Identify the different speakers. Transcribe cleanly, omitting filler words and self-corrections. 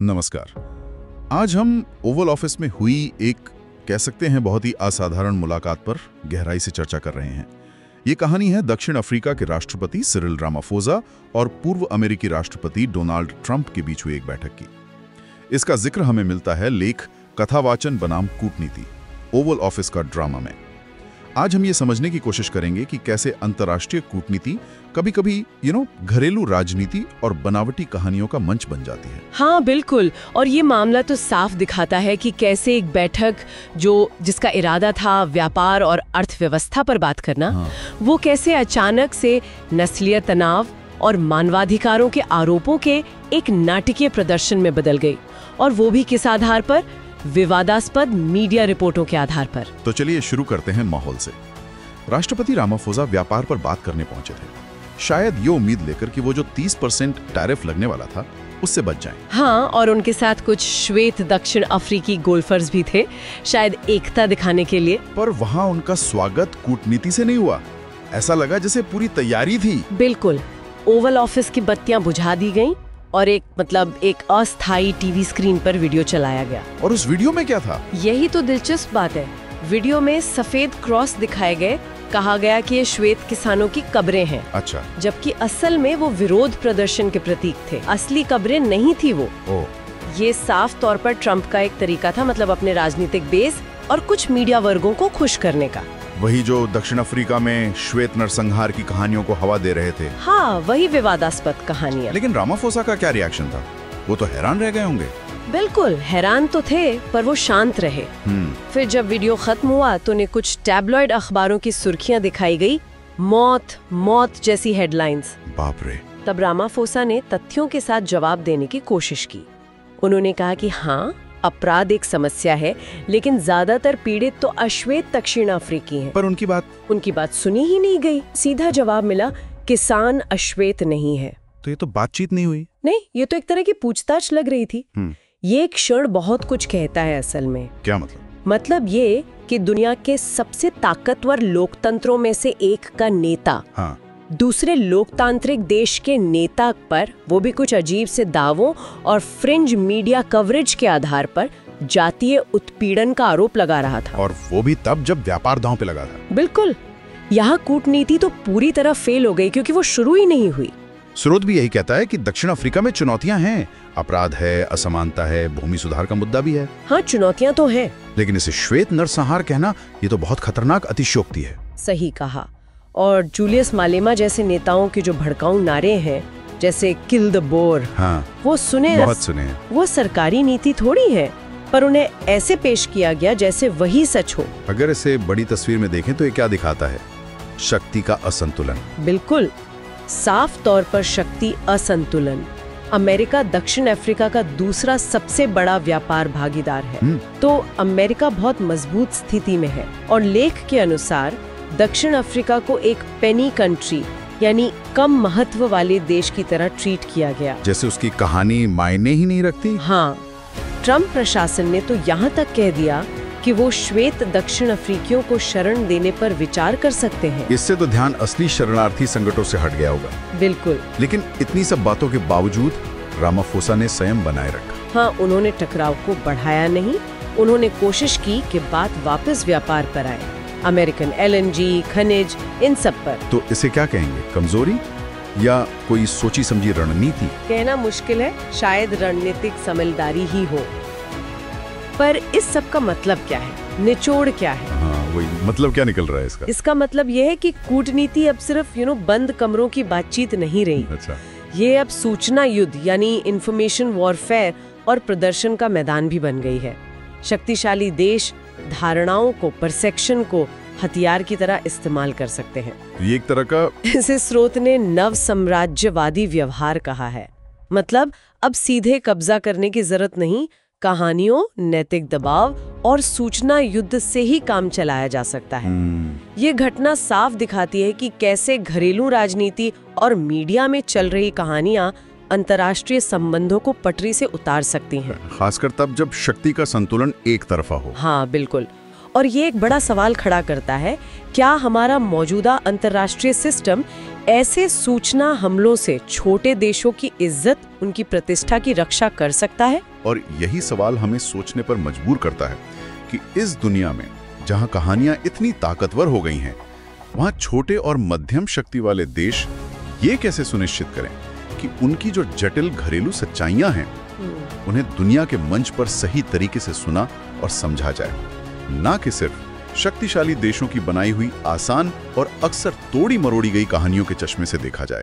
Speaker 1: नमस्कार। आज हम ओवल ऑफिस में हुई एक कह सकते हैं बहुत ही असाधारण मुलाकात पर गहराई से चर्चा कर रहे हैं। ये कहानी है दक्षिण अफ्रीका के राष्ट्रपति सिरिल रामाफोसा और पूर्व अमेरिकी राष्ट्रपति डोनाल्ड ट्रंप के बीच हुई एक बैठक की। इसका जिक्र हमें मिलता है लेख कथावाचन बनाम कूटनीति, ओवल ऑफिस का ड्रामा में। आज हम ये समझने की कोशिश करेंगे कि कैसे अंतर्राष्ट्रीय कूटनीति कभी-कभी घरेलू राजनीति और बनावटी कहानियों का मंच बन जाती है।
Speaker 2: हाँ बिल्कुल, और ये मामला तो साफ दिखाता है कि कैसे एक बैठक जिसका इरादा था व्यापार और अर्थव्यवस्था पर बात करना, वो कैसे अचानक से नस्लीय तनाव और मानवाधिकारों के आरोपों के एक नाटकीय प्रदर्शन में बदल गई, और वो भी किस आधार पर? विवादास्पद मीडिया रिपोर्टों के आधार पर।
Speaker 1: तो चलिए शुरू करते हैं माहौल से। राष्ट्रपति रामाफोसा व्यापार पर बात करने पहुंचे थे, शायद ये उम्मीद लेकर कि वो जो 30% टैरिफ लगने वाला था उससे बच जाएं।
Speaker 2: हाँ, और उनके साथ कुछ श्वेत दक्षिण अफ्रीकी गोल्फर्स भी थे, शायद एकता दिखाने के लिए। पर
Speaker 1: वहाँ उनका स्वागत कूटनीति से नहीं हुआ। ऐसा लगा जैसे पूरी तैयारी थी।
Speaker 2: बिल्कुल, ओवल ऑफिस की बत्तियां बुझा दी गईं और एक अस्थायी टीवी स्क्रीन पर वीडियो चलाया गया।
Speaker 1: और उस वीडियो में क्या था?
Speaker 2: यही तो दिलचस्प बात है। वीडियो में सफेद क्रॉस दिखाए गए, कहा गया कि ये श्वेत किसानों की कब्रें हैं।
Speaker 1: अच्छा।
Speaker 2: जबकि असल में वो विरोध प्रदर्शन के प्रतीक थे, असली कब्रें नहीं थी वो। ये साफ तौर पर ट्रंप का एक तरीका था, मतलब अपने राजनीतिक बेस और कुछ मीडिया वर्गों को खुश करने का।
Speaker 1: वही जो दक्षिण अफ्रीका में श्वेत नरसंहार की कहानियों को हवा दे रहे थे।
Speaker 2: हाँ, वही विवादास्पद कहानियाँ।
Speaker 1: लेकिन रामाफोसा का क्या रिएक्शन था? वो तो हैरान रह गए होंगे।
Speaker 2: बिल्कुल हैरान तो थे, पर वो शांत रहे। फिर जब वीडियो खत्म हुआ तो उन्हें कुछ टैबलॉइड अखबारों की सुर्खियां दिखाई गई, मौत मौत जैसी हेडलाइंस।
Speaker 1: बाप रे।
Speaker 2: तब रामाफोसा ने तथ्यों के साथ जवाब देने की कोशिश की। उन्होंने कहा कि हाँ, अपराध एक समस्या है, लेकिन ज्यादातर पीड़ित तो अश्वेत दक्षिण अफ्रीकी हैं।
Speaker 1: पर उनकी बात
Speaker 2: सुनी ही नहीं गई। सीधा जवाब मिला, किसान अश्वेत नहीं है।
Speaker 1: तो ये तो बातचीत नहीं हुई।
Speaker 2: नहीं, ये तो एक तरह की पूछताछ लग रही थी। ये क्षण बहुत कुछ कहता है असल में।
Speaker 1: क्या मतलब?
Speaker 2: मतलब ये कि दुनिया के सबसे ताकतवर लोकतंत्रों में से एक का नेता दूसरे लोकतांत्रिक देश के नेता पर, वो भी कुछ अजीब से दावों और फ्रिंज मीडिया कवरेज के आधार पर, जातीय उत्पीड़न का आरोप लगा रहा था।
Speaker 1: और वो भी तब जब व्यापार दांव पे लगा था।
Speaker 2: बिल्कुल। यहाँ कूटनीति तो पूरी तरह फेल हो गई, क्योंकि वो शुरू ही नहीं हुई।
Speaker 1: स्रोत भी यही कहता है कि दक्षिण अफ्रीका में चुनौतियां हैं, अपराध है, असमानता है, भूमि सुधार का मुद्दा भी है।
Speaker 2: हाँ, चुनौतियां तो हैं।
Speaker 1: लेकिन इसे श्वेत नरसंहार कहना, ये तो बहुत खतरनाक अतिशयोक्ति है।
Speaker 2: सही कहा। और जूलियस मालेमा जैसे नेताओं के जो भड़काऊ नारे हैं, जैसे किल द बोर, वो बहुत सुने हैं। वो सरकारी नीति थोड़ी है, पर उन्हें ऐसे पेश किया गया जैसे वही सच हो।
Speaker 1: अगर इसे बड़ी तस्वीर में देखें तो ये क्या दिखाता है? शक्ति का असंतुलन।
Speaker 2: बिल्कुल, साफ तौर पर शक्ति असंतुलन। अमेरिका दक्षिण अफ्रीका का दूसरा सबसे बड़ा व्यापार भागीदार है, तो अमेरिका बहुत मजबूत स्थिति में है। और लेख के अनुसार दक्षिण अफ्रीका को एक पेनी कंट्री, यानी कम महत्व वाले देश की तरह ट्रीट किया गया,
Speaker 1: जैसे उसकी कहानी मायने ही नहीं रखती।
Speaker 2: हाँ, ट्रंप प्रशासन ने तो यहाँ तक कह दिया कि वो श्वेत दक्षिण अफ्रीकियों को शरण देने पर विचार कर सकते हैं।
Speaker 1: इससे तो ध्यान असली शरणार्थी संकटों से हट गया होगा।
Speaker 2: बिल्कुल।
Speaker 1: लेकिन इतनी सब बातों के बावजूद रामाफोसा ने संयम बनाए रखा।
Speaker 2: हाँ, उन्होंने टकराव को बढ़ाया नहीं। उन्होंने कोशिश की कि बात वापस व्यापार पर आए, अमेरिकन LNG, खनिज, इन सब पर।
Speaker 1: तो इसे क्या कहेंगे, कमजोरी या कोई सोची समझी रणनीति?
Speaker 2: कहना मुश्किल है, शायद रणनीतिक समझदारी ही हो। पर इस सब का मतलब क्या है, निचोड़ क्या है?
Speaker 1: हाँ, वही मतलब क्या निकल रहा है इसका?
Speaker 2: इसका मतलब यह है कि कूटनीति अब सिर्फ बंद कमरों की बातचीत नहीं रही।
Speaker 1: अच्छा। ये
Speaker 2: अब सूचना युद्ध यानी इंफॉर्मेशन वॉरफेयर और प्रदर्शन का मैदान भी बन गई है। शक्तिशाली देश धारणाओं को, परसेप्शन को हथियार की तरह इस्तेमाल कर सकते हैं।
Speaker 1: ये एक तरह का,
Speaker 2: इसे स्रोत ने नव साम्राज्यवादी व्यवहार कहा है। मतलब अब सीधे कब्जा करने की जरूरत नहीं, कहानियों, नैतिक दबाव और सूचना युद्ध से ही काम चलाया जा सकता है। ये घटना साफ दिखाती है कि कैसे घरेलू राजनीति और मीडिया में चल रही कहानियां अंतर्राष्ट्रीय संबंधों को पटरी से उतार सकती हैं।
Speaker 1: खासकर तब जब शक्ति का संतुलन एक तरफा हो।
Speaker 2: हाँ बिल्कुल। और ये एक बड़ा सवाल खड़ा करता है, क्या हमारा मौजूदा अंतर्राष्ट्रीय सिस्टम ऐसे सूचना हमलों से छोटे देशों की इज्जत, उनकी प्रतिष्ठा की रक्षा कर सकता है?
Speaker 1: और यही सवाल हमें सोचने पर मजबूर करता है कि इस दुनिया में जहां कहानियां इतनी ताकतवर हो गई हैं, वहां छोटे और मध्यम शक्ति वाले देश ये कैसे सुनिश्चित करें कि उनकी जो जटिल घरेलू सच्चाइयां हैं उन्हें दुनिया के मंच पर सही तरीके से सुना और समझा जाए, ना कि सिर्फ शक्तिशाली देशों की बनाई हुई आसान और अक्सर तोड़ी मरोड़ी गई कहानियों के चश्मे से देखा जाए।